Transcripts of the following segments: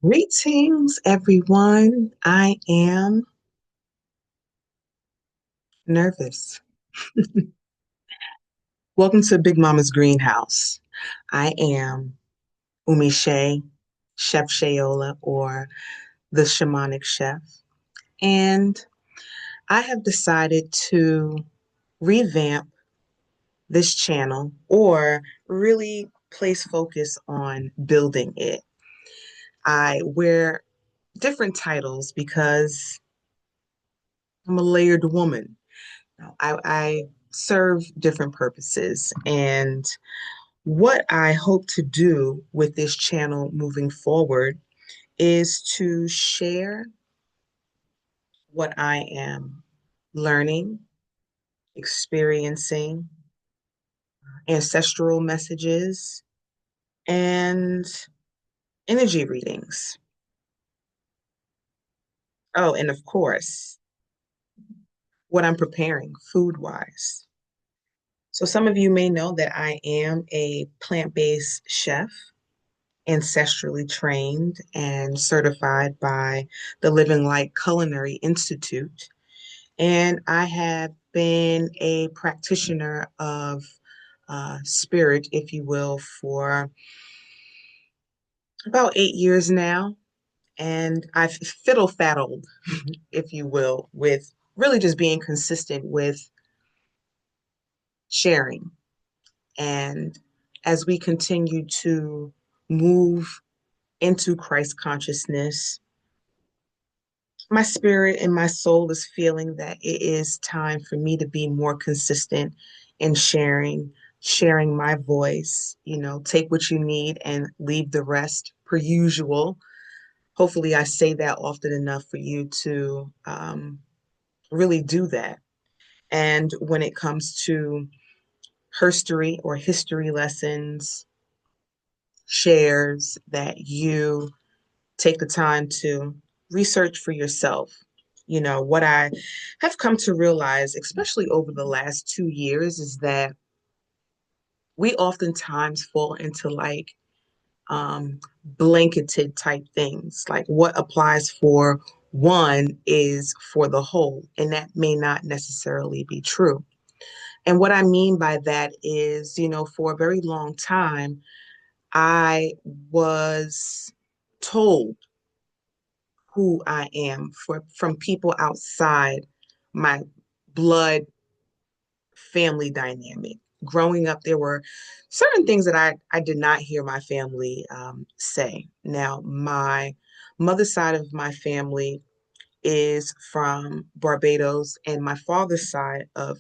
Greetings, everyone. I am nervous. Welcome to Big Mama's Greenhouse. I am Umi Shay, Chef Shayola, or the Shamanic Chef. And I have decided to revamp this channel or really place focus on building it. I wear different titles because I'm a layered woman. I serve different purposes. And what I hope to do with this channel moving forward is to share what I am learning, experiencing, ancestral messages, and energy readings. Oh, and of course, what I'm preparing food wise. So, some of you may know that I am a plant-based chef, ancestrally trained and certified by the Living Light Culinary Institute. And I have been a practitioner of spirit, if you will, for about 8 years now. And I've fiddle faddled, if you will, with really just being consistent with sharing. And as we continue to move into Christ consciousness, my spirit and my soul is feeling that it is time for me to be more consistent in sharing my voice. Take what you need and leave the rest per usual. Hopefully, I say that often enough for you to really do that. And when it comes to herstory or history lessons, shares that you take the time to research for yourself. What I have come to realize, especially over the last 2 years, is that we oftentimes fall into like blanketed type things. Like what applies for one is for the whole, and that may not necessarily be true. And what I mean by that is, for a very long time, I was told who I am from people outside my blood family dynamic. Growing up, there were certain things that I did not hear my family say. Now, my mother's side of my family is from Barbados, and my father's side of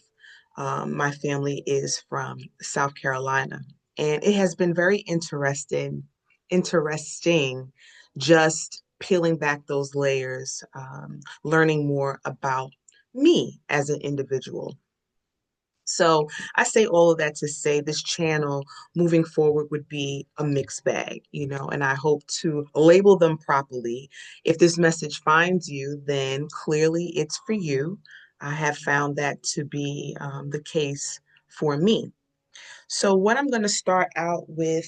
my family is from South Carolina. And it has been very interesting just peeling back those layers, learning more about me as an individual. So I say all of that to say this channel moving forward would be a mixed bag, and I hope to label them properly. If this message finds you, then clearly it's for you. I have found that to be the case for me. So what I'm going to start out with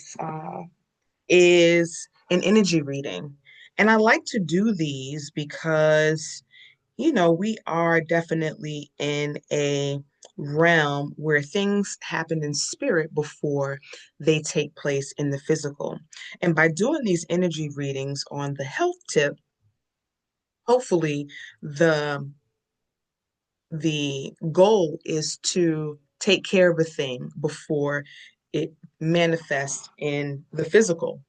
is an energy reading. And I like to do these because we are definitely in a realm where things happen in spirit before they take place in the physical. And by doing these energy readings on the health tip, hopefully the the goal is to take care of a thing before it manifests in the physical.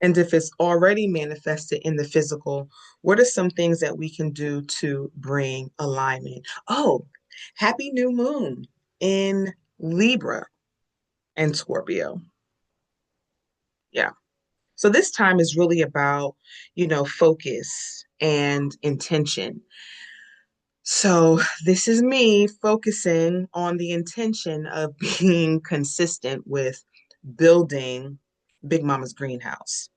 And if it's already manifested in the physical, what are some things that we can do to bring alignment? Oh, happy new moon in Libra and Scorpio. Yeah. So this time is really about, focus and intention. So this is me focusing on the intention of being consistent with building Big Mama's greenhouse,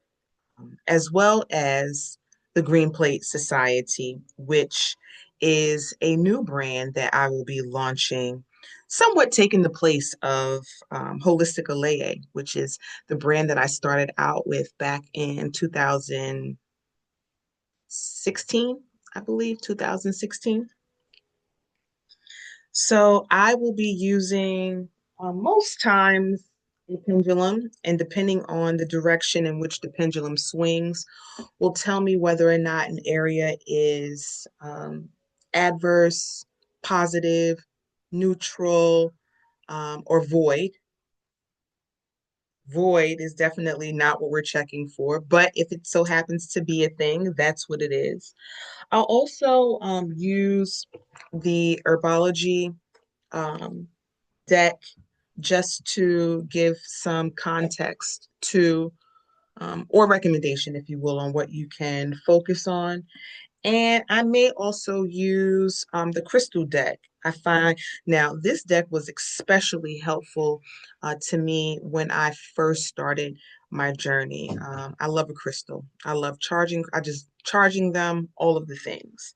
as well as the Green Plate Society, which is a new brand that I will be launching somewhat taken the place of Holistic Aleye, which is the brand that I started out with back in 2016, I believe, 2016. So I will be using most times a pendulum, and depending on the direction in which the pendulum swings, will tell me whether or not an area is adverse, positive, neutral, or void. Void is definitely not what we're checking for, but if it so happens to be a thing, that's what it is. I'll also use the herbology um, deck just to give some context to or recommendation, if you will, on what you can focus on. And I may also use the crystal deck. I find now this deck was especially helpful to me when I first started my journey. I love a crystal. I love charging. I just charging them, all of the things.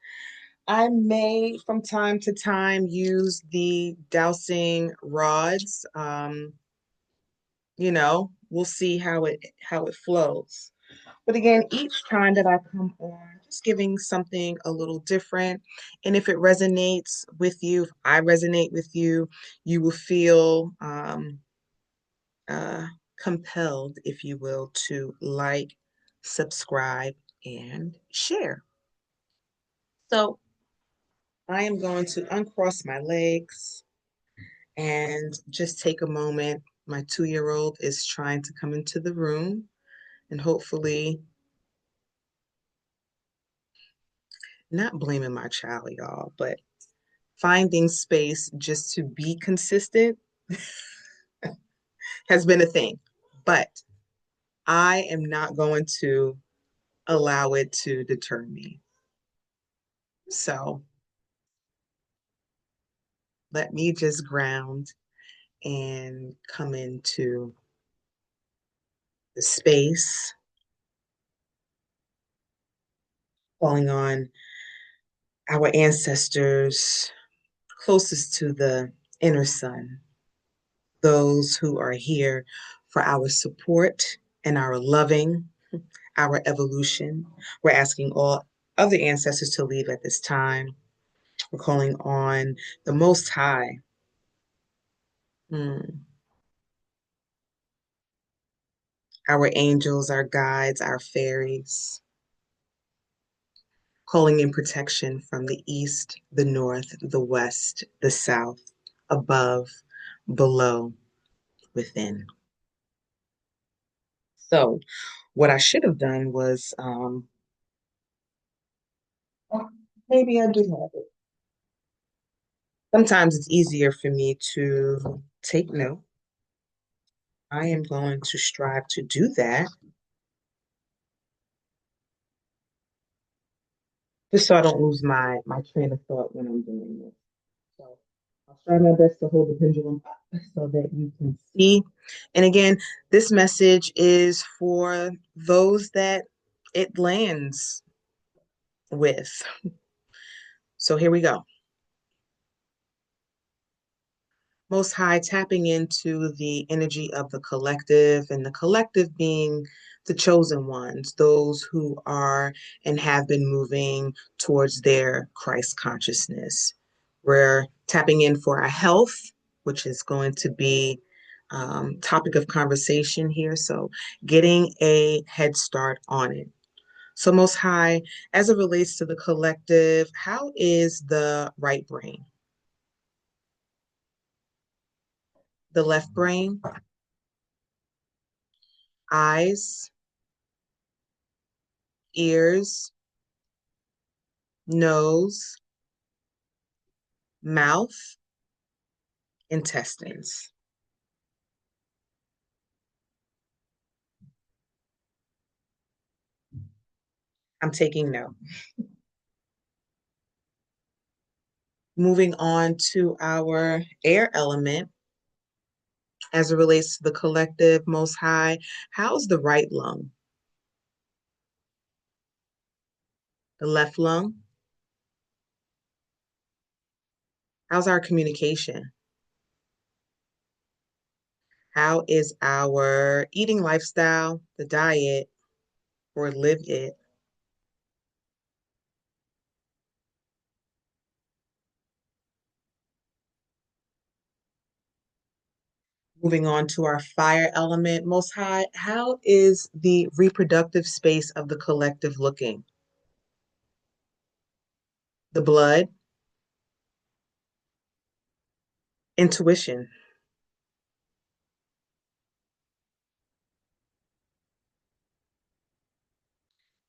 I may from time to time use the dowsing rods. We'll see how it flows. But again, each time that I come on, just giving something a little different. And if it resonates with you, if I resonate with you, you will feel uh, compelled, if you will, to like, subscribe, and share. So I am going to uncross my legs and just take a moment. My 2-year-old is trying to come into the room, and hopefully, not blaming my child, y'all, but finding space just to be consistent has been a thing. But I am not going to allow it to deter me. So let me just ground and come into the space, calling on our ancestors closest to the inner sun, those who are here for our support and our loving, our evolution. We're asking all other ancestors to leave at this time. We're calling on the Most High, mm, our angels, our guides, our fairies, calling in protection from the east, the north, the west, the south, above, below, within. So, what I should have done was maybe I do have it. Sometimes it's easier for me to take note. I am going to strive to do that just so I don't lose my train of thought when I'm doing this. So I'll try my best to hold the pendulum up so that you can see. And again, this message is for those that it lands with. So here we go. Most High, tapping into the energy of the collective, and the collective being the chosen ones, those who are and have been moving towards their Christ consciousness. We're tapping in for our health, which is going to be topic of conversation here. So getting a head start on it. So Most High, as it relates to the collective, how is the right brain, the left brain, eyes, ears, nose, mouth, intestines? I'm taking note. Moving on to our air element as it relates to the collective Most High. How's the right lung, the left lung? How's our communication? How is our eating lifestyle, the diet, or live it? Moving on to our fire element, most high, how is the reproductive space of the collective looking? The blood, intuition.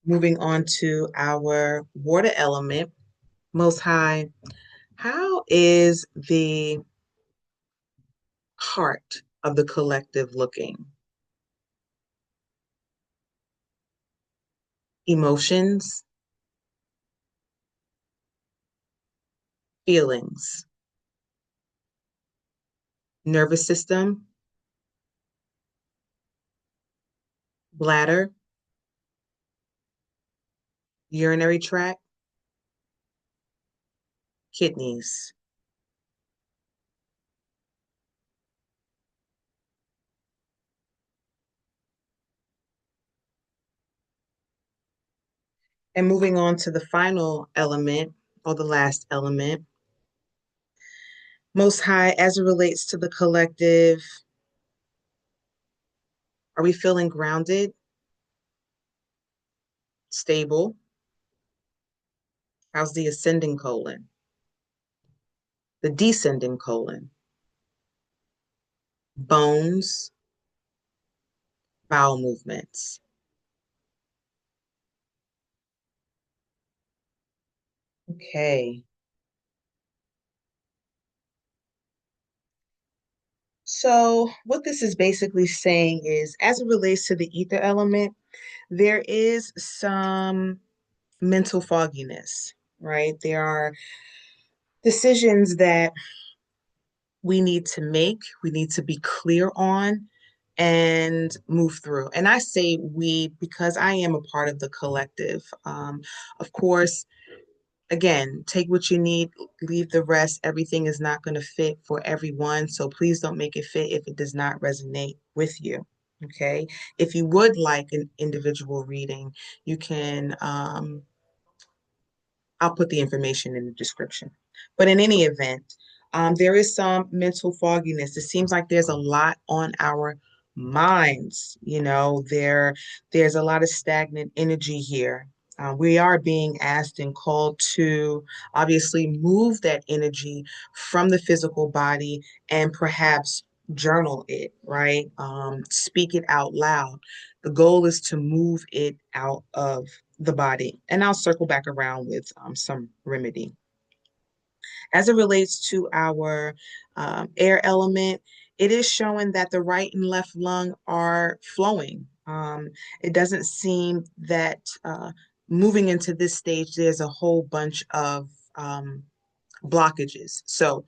Moving on to our water element, most high, how is the heart of the collective looking? Emotions, feelings, nervous system, bladder, urinary tract, kidneys. And moving on to the final element or the last element, most high, as it relates to the collective, are we feeling grounded, stable? How's the ascending colon, the descending colon, bones, bowel movements? Okay. So, what this is basically saying is, as it relates to the ether element, there is some mental fogginess, right? There are decisions that we need to make, we need to be clear on and move through. And I say we because I am a part of the collective. Of course, again, take what you need, leave the rest. Everything is not going to fit for everyone. So please don't make it fit if it does not resonate with you. Okay. If you would like an individual reading, you can I'll put the information in the description. But in any event, there is some mental fogginess. It seems like there's a lot on our minds. There's a lot of stagnant energy here. We are being asked and called to obviously move that energy from the physical body and perhaps journal it, right? Speak it out loud. The goal is to move it out of the body. And I'll circle back around with some remedy. As it relates to our air element, it is showing that the right and left lung are flowing. It doesn't seem that moving into this stage, there's a whole bunch of blockages. So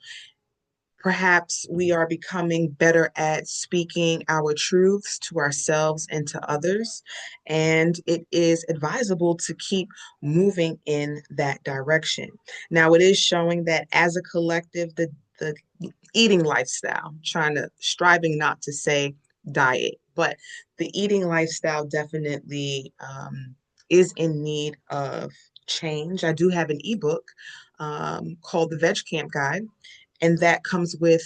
perhaps we are becoming better at speaking our truths to ourselves and to others. And it is advisable to keep moving in that direction. Now, it is showing that as a collective, the eating lifestyle, striving not to say diet, but the eating lifestyle definitely is in need of change. I do have an ebook called the Veg Camp Guide, and that comes with,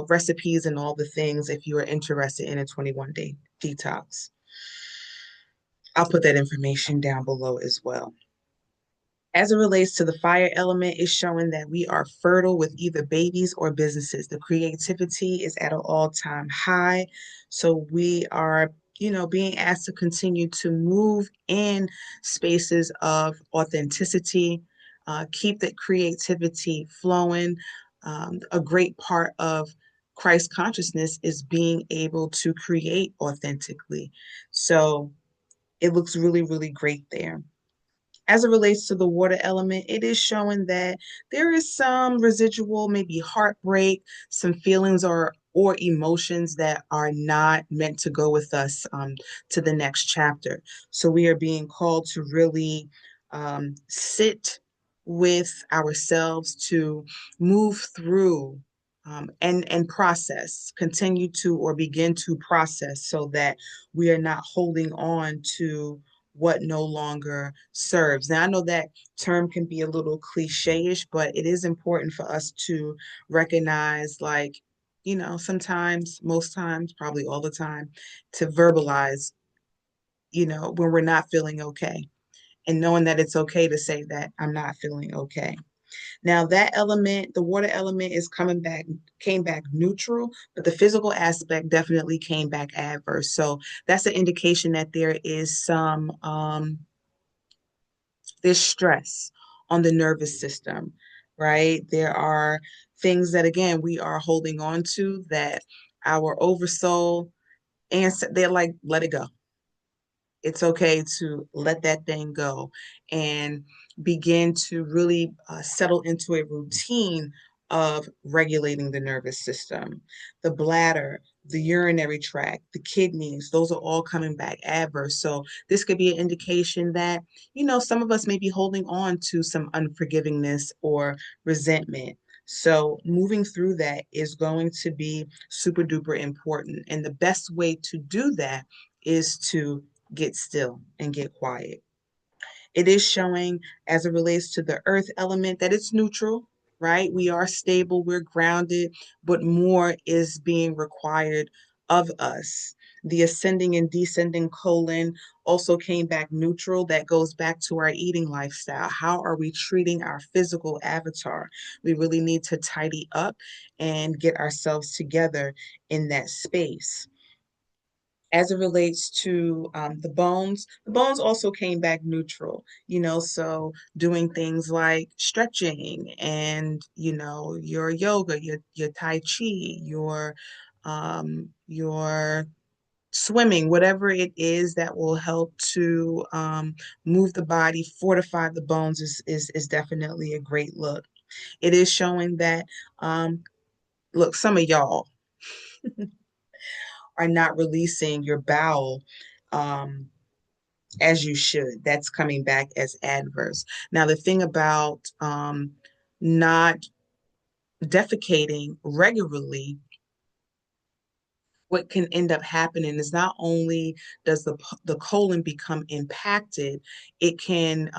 recipes and all the things if you are interested in a 21-day detox. I'll put that information down below as well. As it relates to the fire element, it's showing that we are fertile with either babies or businesses. The creativity is at an all-time high. So we are, being asked to continue to move in spaces of authenticity, keep that creativity flowing. A great part of Christ consciousness is being able to create authentically. So it looks really, really great there. As it relates to the water element, it is showing that there is some residual, maybe heartbreak, some feelings or emotions that are not meant to go with us to the next chapter. So we are being called to really sit with ourselves to move through and process, continue to or begin to process so that we are not holding on to what no longer serves. Now, I know that term can be a little cliche-ish, but it is important for us to recognize, like, sometimes, most times, probably all the time, to verbalize, when we're not feeling okay, and knowing that it's okay to say that I'm not feeling okay. Now that element, the water element came back neutral, but the physical aspect definitely came back adverse. So that's an indication that there is there's stress on the nervous system, right? There are things that, again, we are holding on to that our oversoul, and they're like, let it go. It's okay to let that thing go and begin to really settle into a routine of regulating the nervous system, the bladder, the urinary tract, the kidneys. Those are all coming back adverse. So this could be an indication that, some of us may be holding on to some unforgivingness or resentment. So moving through that is going to be super duper important. And the best way to do that is to get still and get quiet. It is showing, as it relates to the earth element, that it's neutral, right? We are stable, we're grounded, but more is being required of us. The ascending and descending colon also came back neutral. That goes back to our eating lifestyle. How are we treating our physical avatar? We really need to tidy up and get ourselves together in that space. As it relates to the bones also came back neutral, so doing things like stretching and, your yoga, your Tai Chi, your swimming, whatever it is that will help to move the body, fortify the bones is definitely a great look. It is showing that, look, some of y'all are not releasing your bowel um, as you should. That's coming back as adverse. Now, the thing about not defecating regularly, what can end up happening is not only does the colon become impacted, it can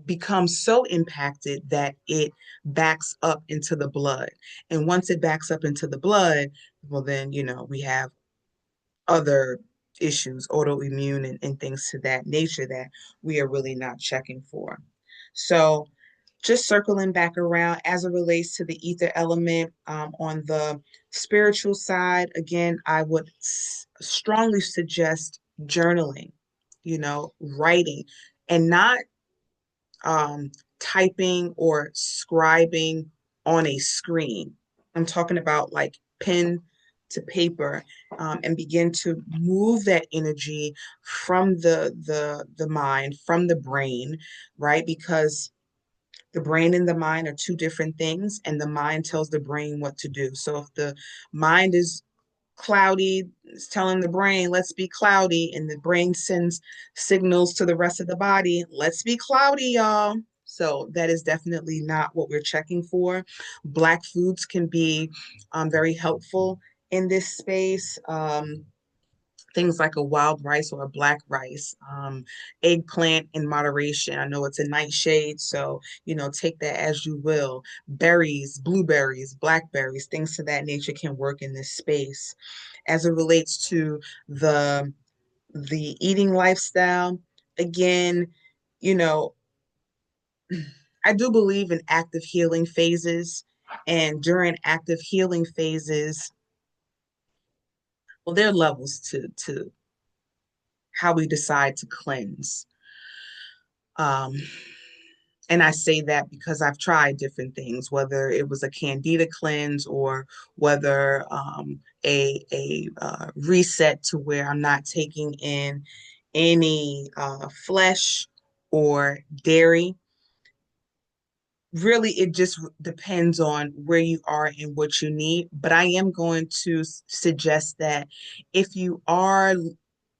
become so impacted that it backs up into the blood. And once it backs up into the blood, well, then, we have other issues, autoimmune and things to that nature that we are really not checking for. So just circling back around as it relates to the ether element on the spiritual side, again, I would strongly suggest journaling, writing, and not um, typing or scribing on a screen. I'm talking about like pen to paper, and begin to move that energy from the mind, from the brain, right? Because the brain and the mind are two different things, and the mind tells the brain what to do. So if the mind is cloudy, it's telling the brain, let's be cloudy, and the brain sends signals to the rest of the body, let's be cloudy, y'all. So that is definitely not what we're checking for. Black foods can be very helpful in this space. Things like a wild rice or a black rice, eggplant in moderation. I know it's a nightshade, so take that as you will. Berries, blueberries, blackberries, things to that nature can work in this space. As it relates to the the eating lifestyle, again, you know, I do believe in active healing phases, and during active healing phases, well, there are levels to how we decide to cleanse. Um, and I say that because I've tried different things, whether it was a candida cleanse or whether a reset to where I'm not taking in any flesh or dairy. Really, it just depends on where you are and what you need. But I am going to suggest that if you are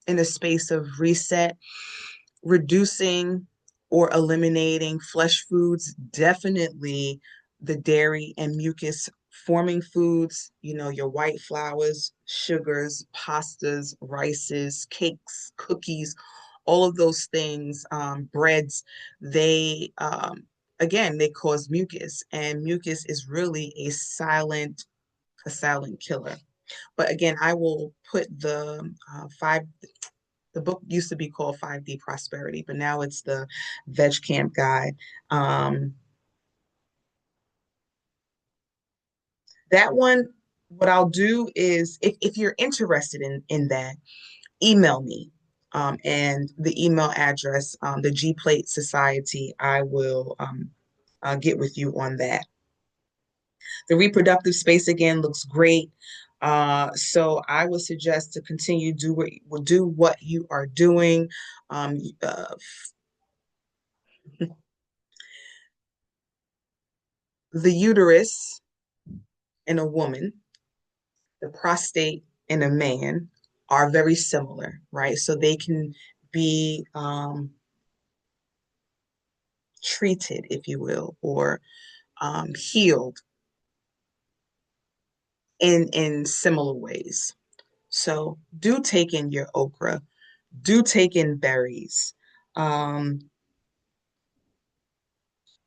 in a space of reset, reducing or eliminating flesh foods, definitely the dairy and mucus forming foods, your white flours, sugars, pastas, rices, cakes, cookies, all of those things, breads, they, again, they cause mucus, and mucus is really a silent killer. But again, I will put the book used to be called 5D Prosperity, but now it's the Veg Camp Guide. Um, that one, what I'll do is if you're interested in that, email me. And the email address, the G Plate Society, I will get with you on that. The reproductive space again looks great. So I would suggest to continue do what you are doing. The uterus in a woman, the prostate in a man are very similar, right? So they can be treated, if you will, or healed in similar ways. So do take in your okra, do take in berries, um,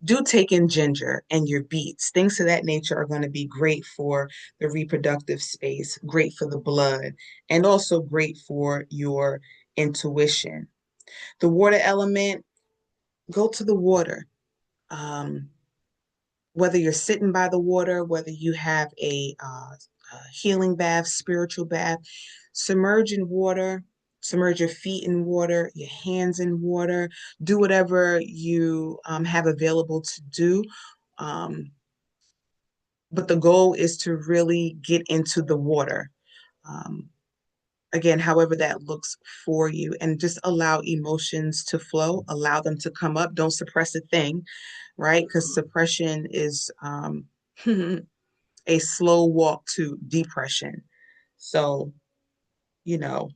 do take in ginger and your beets. Things of that nature are going to be great for the reproductive space, great for the blood, and also great for your intuition. The water element, go to the water. Um, whether you're sitting by the water, whether you have a healing bath, spiritual bath, submerge in water, submerge your feet in water, your hands in water, do whatever you have available to do. Um, but the goal is to really get into the water. Um, again, however that looks for you, and just allow emotions to flow, allow them to come up. Don't suppress a thing, right? Because suppression is a slow walk to depression. So, you know,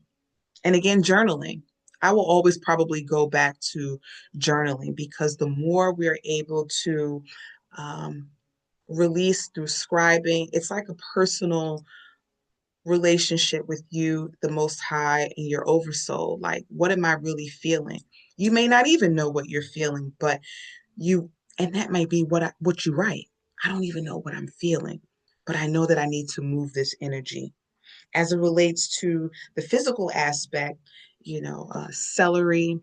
and again, journaling. I will always probably go back to journaling because the more we're able to um, release through scribing, it's like a personal relationship with you, the Most High, and your oversoul. Like, what am I really feeling? You may not even know what you're feeling, but you, and that might be what you write. I don't even know what I'm feeling, but I know that I need to move this energy. As it relates to the physical aspect, celery,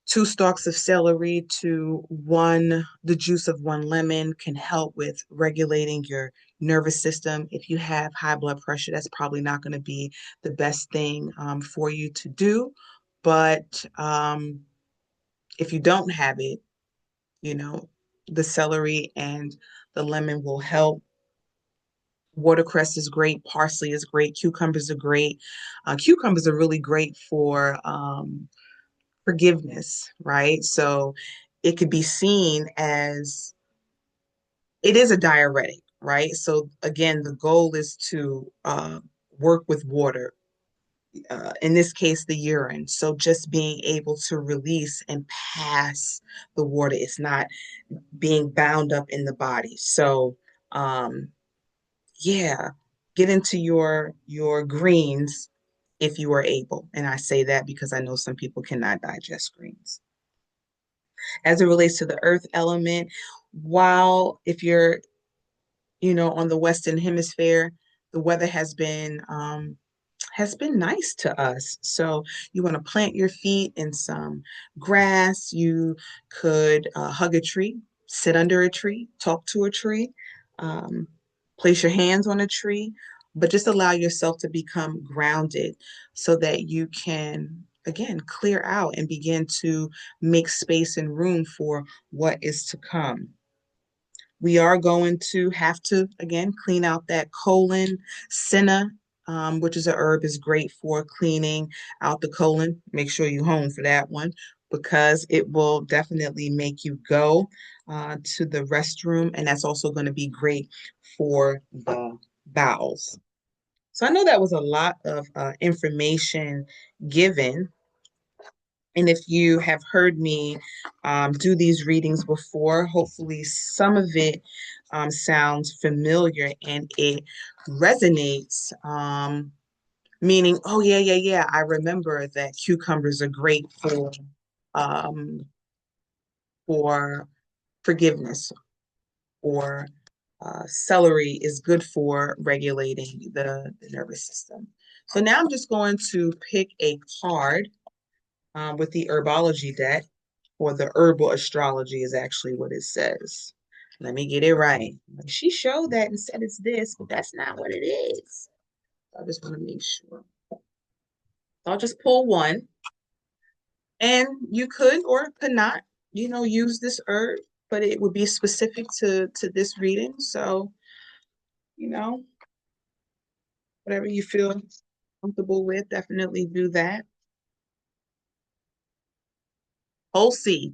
two stalks of celery to the juice of one lemon can help with regulating your nervous system. If you have high blood pressure, that's probably not going to be the best thing for you to do. But if you don't have it, you know, the celery and the lemon will help. Watercress is great, parsley is great, cucumbers are great. Cucumbers are really great for forgiveness, right? So it could be seen as it is a diuretic, right? So again, the goal is to work with water, in this case, the urine. So just being able to release and pass the water, it's not being bound up in the body. So um, yeah, get into your greens if you are able. And I say that because I know some people cannot digest greens. As it relates to the earth element, while if you're, on the Western Hemisphere, the weather has been nice to us. So you want to plant your feet in some grass. You could hug a tree, sit under a tree, talk to a tree, um, place your hands on a tree, but just allow yourself to become grounded so that you can, again, clear out and begin to make space and room for what is to come. We are going to have to, again, clean out that colon. Senna, which is a herb, is great for cleaning out the colon. Make sure you home for that one because it will definitely make you go to the restroom. And that's also going to be great for the bowels. So I know that was a lot of information given. And if you have heard me do these readings before, hopefully some of it sounds familiar and it resonates, meaning, oh yeah, yeah, yeah, I remember that cucumbers are great um, for forgiveness, or celery is good for regulating the nervous system. So now I'm just going to pick a card with the herbology deck, or the herbal astrology is actually what it says. Let me get it right. She showed that and said it's this, but that's not what it is. I just want to make sure. I'll just pull one, and you could or could not, use this herb, but it would be specific to this reading. So, you know, whatever you feel comfortable with, definitely do that. Tulsi.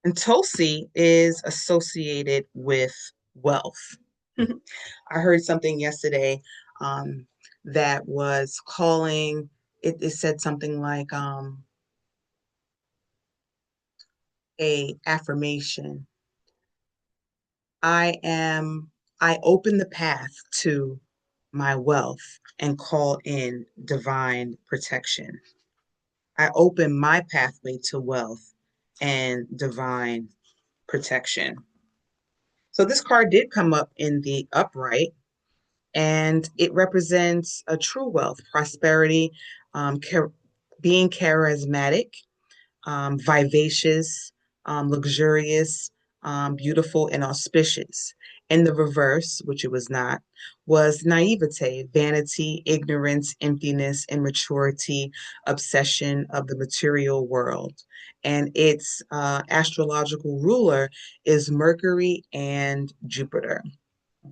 And Tulsi is associated with wealth. I heard something yesterday um, that was calling, it said something like a affirmation. I am, I open the path to my wealth and call in divine protection. I open my pathway to wealth and divine protection. So this card did come up in the upright, and it represents a true wealth, prosperity, being charismatic, vivacious, luxurious, beautiful, and auspicious. In the reverse, which it was not, was naivete, vanity, ignorance, emptiness, immaturity, obsession of the material world. And its astrological ruler is Mercury and Jupiter.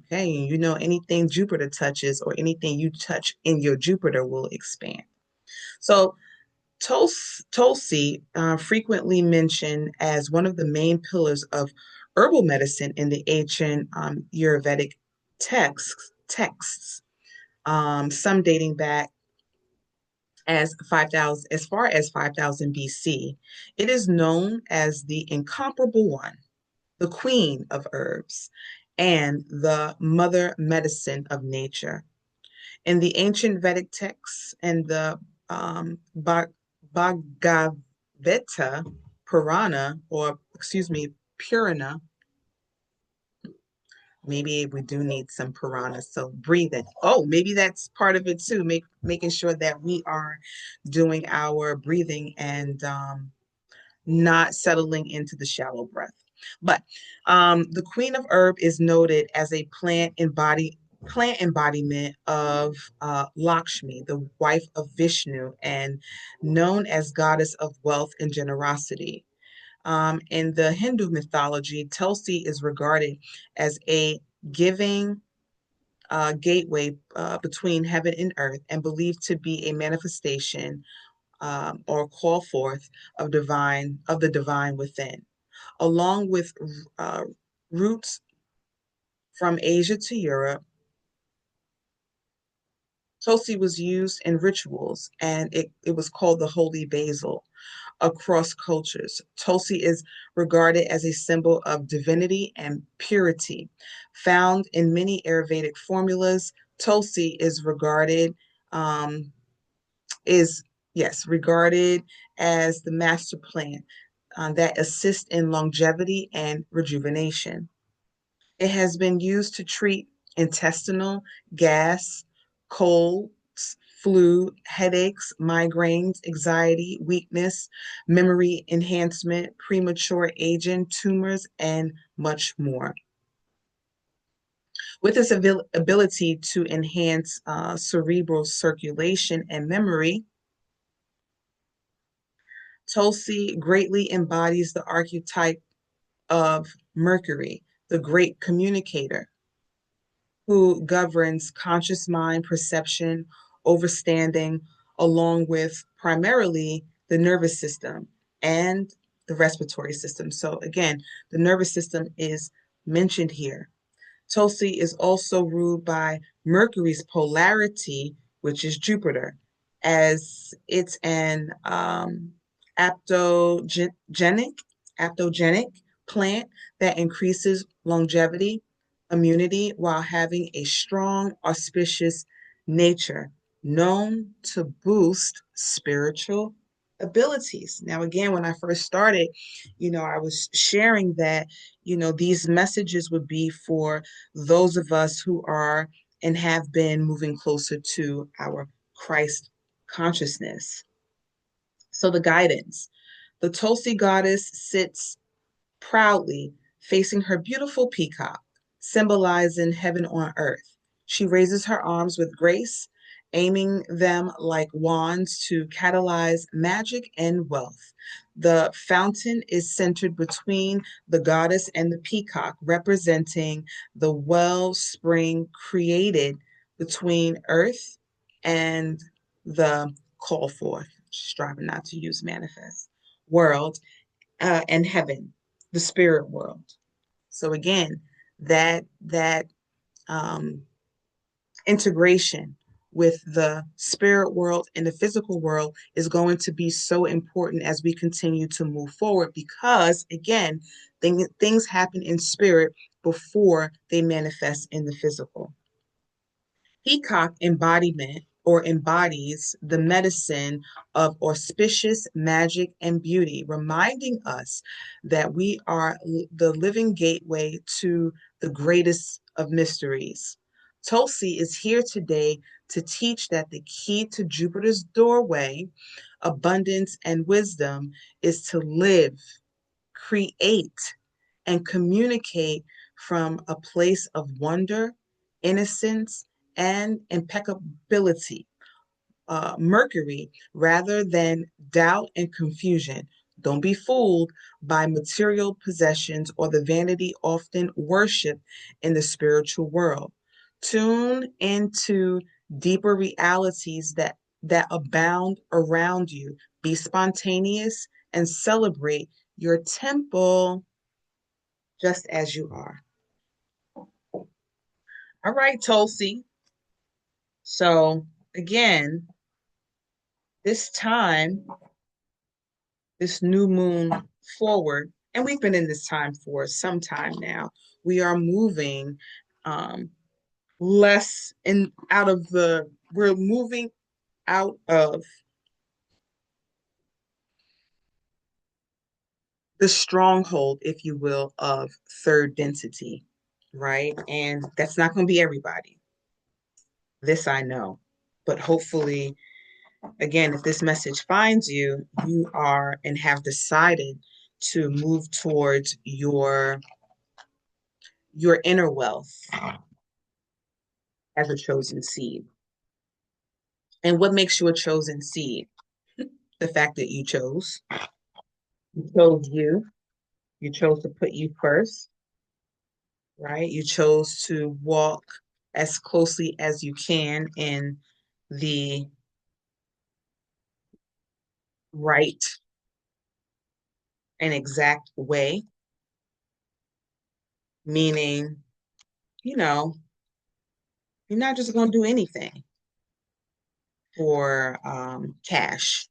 Okay, you know anything Jupiter touches, or anything you touch in your Jupiter, will expand. So Tulsi, frequently mentioned as one of the main pillars of herbal medicine in the ancient Ayurvedic texts, some dating back as far as 5,000 BC. It is known as the incomparable one, the queen of herbs, and the mother medicine of nature. In the ancient Vedic texts and the Bhagavata Purana, or excuse me, Purana, maybe we do need some Purana. So breathing. Oh, maybe that's part of it too. Making sure that we are doing our breathing and not settling into the shallow breath. But the Queen of Herb is noted as a plant embodiment of Lakshmi, the wife of Vishnu, and known as goddess of wealth and generosity. In the Hindu mythology, Tulsi is regarded as a giving gateway between heaven and earth, and believed to be a manifestation or call forth of the divine within, along with uh, roots from Asia to Europe. Tulsi was used in rituals, and it was called the holy basil across cultures. Tulsi is regarded as a symbol of divinity and purity. Found in many Ayurvedic formulas, Tulsi um, is yes, regarded as the master plant that assists in longevity and rejuvenation. It has been used to treat intestinal, gas, colds, flu, headaches, migraines, anxiety, weakness, memory enhancement, premature aging, tumors, and much more. With its ability to enhance cerebral circulation and memory, Tulsi greatly embodies the archetype of Mercury, the great communicator, who governs conscious mind perception, overstanding, along with primarily the nervous system and the respiratory system. So, again, the nervous system is mentioned here. Tulsi is also ruled by Mercury's polarity, which is Jupiter. as it's an aptogenic, aptogenic plant that increases longevity, immunity, while having a strong, auspicious nature, known to boost spiritual abilities. Now, again, when I first started, I was sharing that, these messages would be for those of us who are and have been moving closer to our Christ consciousness. So the guidance. The Tulsi goddess sits proudly facing her beautiful peacock, symbolizing heaven on earth. She raises her arms with grace, aiming them like wands to catalyze magic and wealth. The fountain is centered between the goddess and the peacock, representing the wellspring created between earth and the call forth, striving not to use manifest, world, and heaven, the spirit world. So again, that um, integration with the spirit world and the physical world is going to be so important as we continue to move forward because again, things happen in spirit before they manifest in the physical. Peacock embodiment or embodies the medicine of auspicious magic and beauty, reminding us that we are the living gateway to the greatest of mysteries. Tulsi is here today to teach that the key to Jupiter's doorway, abundance and wisdom, is to live, create, and communicate from a place of wonder, innocence, and impeccability. Mercury, rather than doubt and confusion. Don't be fooled by material possessions or the vanity often worshiped in the spiritual world. Tune into deeper realities that abound around you. Be spontaneous and celebrate your temple just as you are. All right, Tulsi. So again, this time, this new moon forward, and we've been in this time for some time now. We are moving um, less in out of the. We're moving out of the stronghold, if you will, of third density, right? And that's not going to be everybody. This I know, but hopefully again, if this message finds you, you are and have decided to move towards your inner wealth as a chosen seed. And what makes you a chosen seed? The fact that you chose to put you first, right? You chose to walk as closely as you can in the right and exact way, meaning, you know, you're not just going to do anything for cash,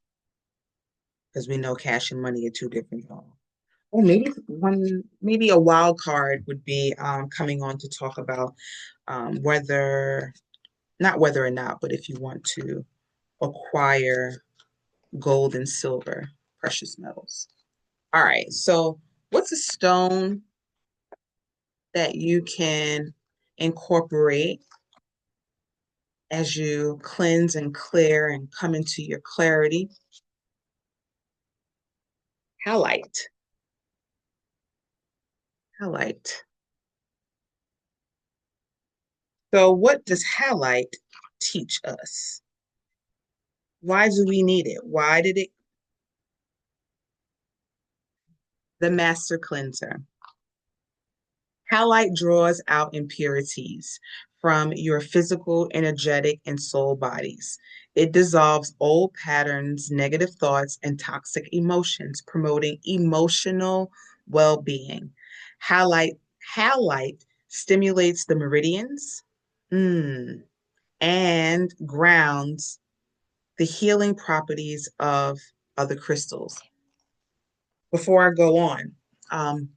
because we know cash and money are two different things. Or maybe a wild card would be coming on to talk about whether, not whether or not, but if you want to acquire gold and silver, precious metals. All right, so what's a stone that you can incorporate as you cleanse and clear and come into your clarity? HIIIII. HIIIII. So what does HIIIII teach us? Why do we need it? Why did it? The master cleanser. HIIIII draws out impurities from your physical, energetic, and soul bodies. It dissolves old patterns, negative thoughts, and toxic emotions, promoting emotional well-being. HIIIII stimulates the meridians and grounds the healing properties of other crystals. Before I go on, um,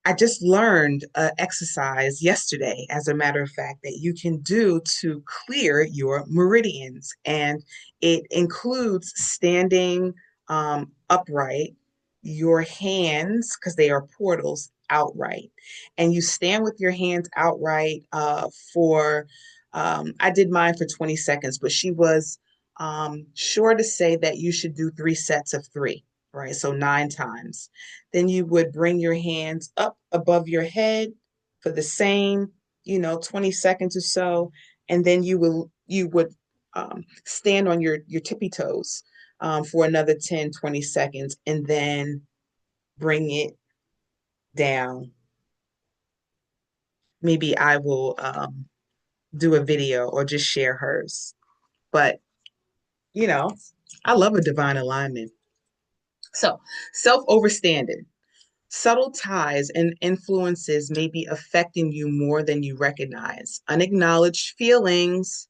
I just learned an exercise yesterday, as a matter of fact, that you can do to clear your meridians. And it includes standing upright, your hands, because they are portals, outright. And you stand with your hands outright I did mine for 20 seconds, but she was sure to say that you should do 3 sets of three, right? So 9 times. Then you would bring your hands up above your head for the same, 20 seconds or so. And then you would stand on your tippy toes for another 10, 20 seconds, and then bring it down. Maybe I will do a video or just share hers. But, you know, I love a divine alignment. So, self overstanding. Subtle ties and influences may be affecting you more than you recognize. Unacknowledged feelings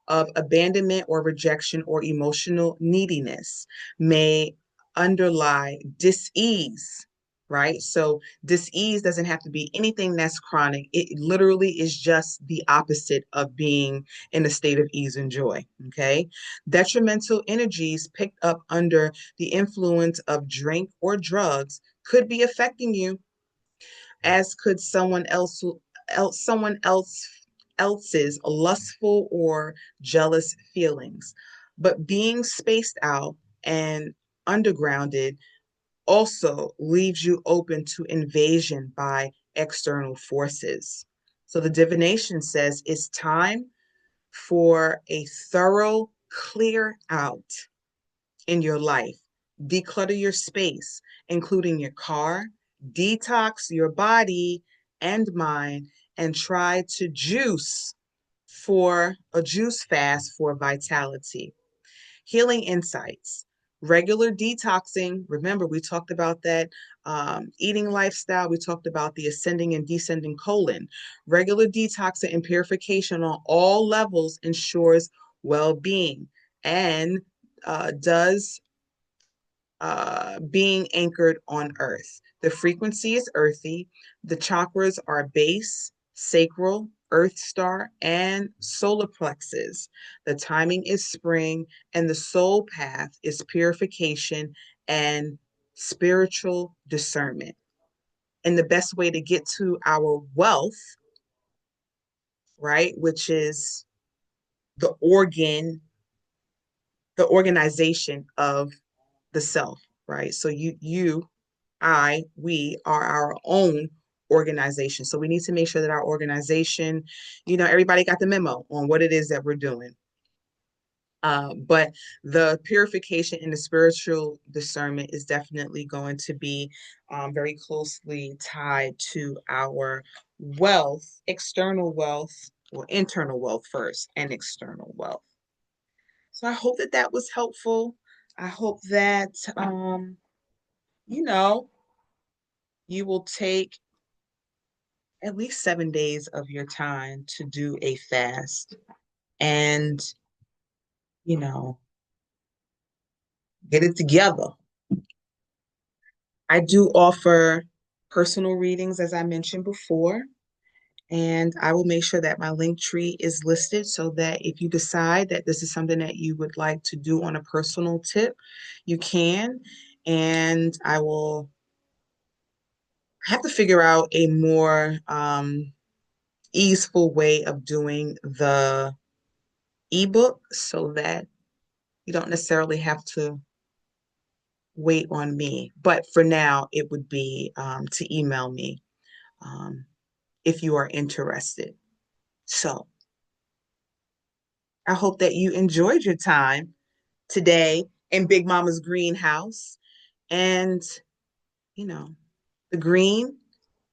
of abandonment or rejection or emotional neediness may underlie dis-ease, right? So, dis-ease doesn't have to be anything that's chronic. It literally is just the opposite of being in a state of ease and joy, okay? Detrimental energies picked up under the influence of drink or drugs could be affecting you, as could someone else's lustful or jealous feelings. But being spaced out and undergrounded also leaves you open to invasion by external forces. So the divination says it's time for a thorough clear out in your life. Declutter your space, including your car, detox your body and mind, and try to juice fast for vitality. Healing insights. Regular detoxing. Remember, we talked about that eating lifestyle. We talked about the ascending and descending colon. Regular detoxing and purification on all levels ensures well being and does being anchored on earth. The frequency is earthy. The chakras are base, sacral, earth star, and solar plexus. The timing is spring, and the soul path is purification and spiritual discernment. And the best way to get to our wealth, right, which is the organ, the organization of the self, right? So we are our own organization. So we need to make sure that our organization, everybody got the memo on what it is that we're doing. But the purification and the spiritual discernment is definitely going to be very closely tied to our wealth, external wealth, or internal wealth first, and external wealth. So I hope that that was helpful. I hope that, you know, you will take at least 7 days of your time to do a fast and, you know, get it together. I do offer personal readings, as I mentioned before, and I will make sure that my link tree is listed so that if you decide that this is something that you would like to do on a personal tip, you can. And I will have to figure out a more easeful way of doing the ebook so that you don't necessarily have to wait on me. But for now, it would be to email me um, if you are interested. So I hope that you enjoyed your time today in Big Mama's greenhouse. And, you know, the green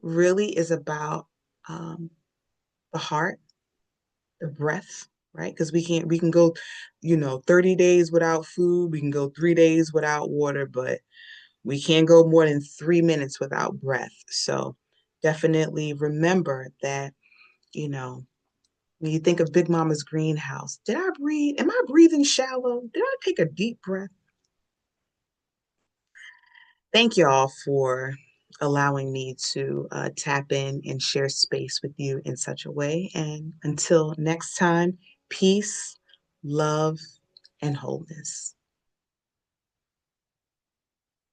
really is about the heart, the breath, right? Because we can go, 30 days without food, we can go 3 days without water, but we can't go more than 3 minutes without breath. So definitely remember that, you know, When you think of Big Mama's greenhouse, did I breathe? Am I breathing shallow? Did I take a deep breath? Thank you all for allowing me to tap in and share space with you in such a way. And until next time, peace, love, and wholeness.